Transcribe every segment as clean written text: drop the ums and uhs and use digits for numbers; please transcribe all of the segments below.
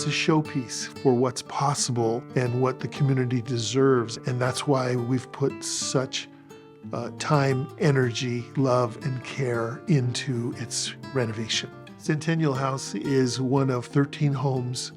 It's a showpiece for what's possible and what the community deserves. And that's why we've put such time, energy, love, and care into its renovation. Centennial House is one of 13 homes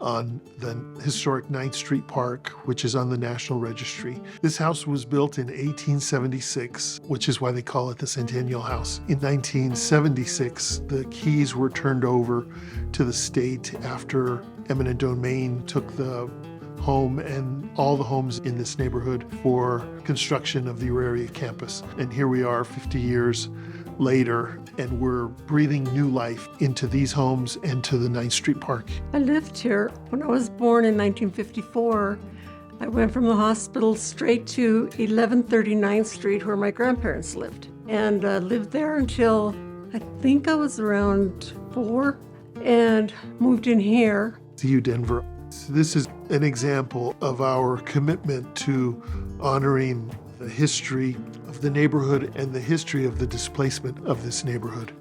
on the historic 9th Street Park, which is on the National Registry. This house was built in 1876, which is why they call it the Centennial House. In 1976, the keys were turned over to the state after eminent domain took the home and all the homes in this neighborhood for construction of the Auraria campus. And here we are 50 years later, and we're breathing new life into these homes and to the 9th Street Park. I lived here. When I was born in 1954, I went from the hospital straight to 1139th Street where my grandparents lived, and lived there until I think I was around 4 and moved in here. CU Denver. This is an example of our commitment to honoring the history of the neighborhood and the history of the displacement of this neighborhood.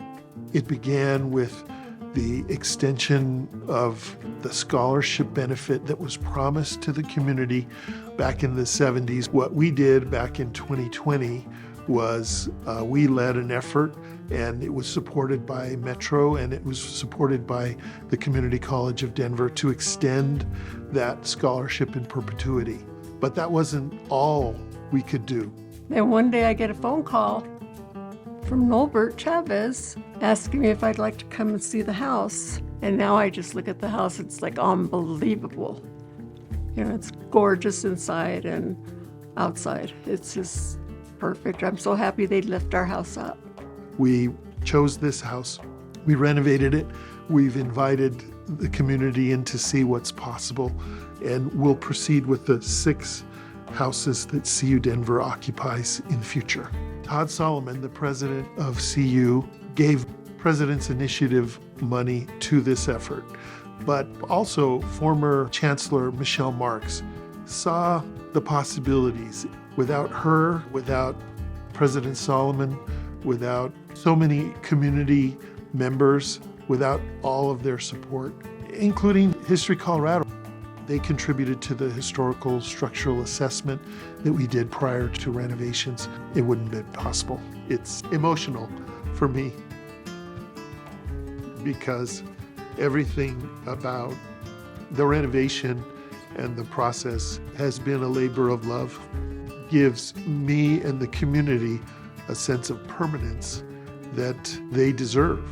It began with the extension of the scholarship benefit that was promised to the community back in the 70s. What we did back in 2020 was we led an effort, and it was supported by Metro and it was supported by the Community College of Denver to extend that scholarship in perpetuity. But that wasn't all we could do. Then one day I get a phone call from Norbert Chavez asking me if I'd like to come and see the house. And now I just look at the house, it's like unbelievable. You know, it's gorgeous inside and outside. It's just perfect. I'm so happy they lift our house up. We chose this house. We renovated it. We've invited the community in to see what's possible, and we'll proceed with the 6 houses that CU Denver occupies in the future. Todd Solomon, the president of CU, gave President's Initiative money to this effort, but also former Chancellor Michelle Marks saw the possibilities. Without her, without President Solomon, without so many community members, without all of their support, including History Colorado. They contributed to the historical structural assessment that we did prior to renovations. It wouldn't have been possible. It's emotional for me because everything about the renovation and the process has been a labor of love. Gives me and the community a sense of permanence that they deserve.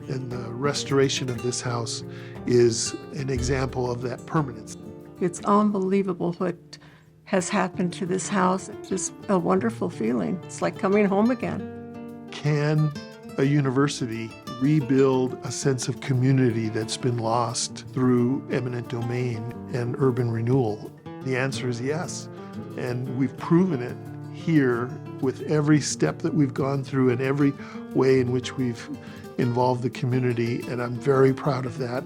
And the restoration of this house is an example of that permanence. It's unbelievable what has happened to this house. It's just a wonderful feeling. It's like coming home again. Can a university rebuild a sense of community that's been lost through eminent domain and urban renewal? The answer is yes. And we've proven it here with every step that we've gone through and every way in which we've involved the community, and I'm very proud of that.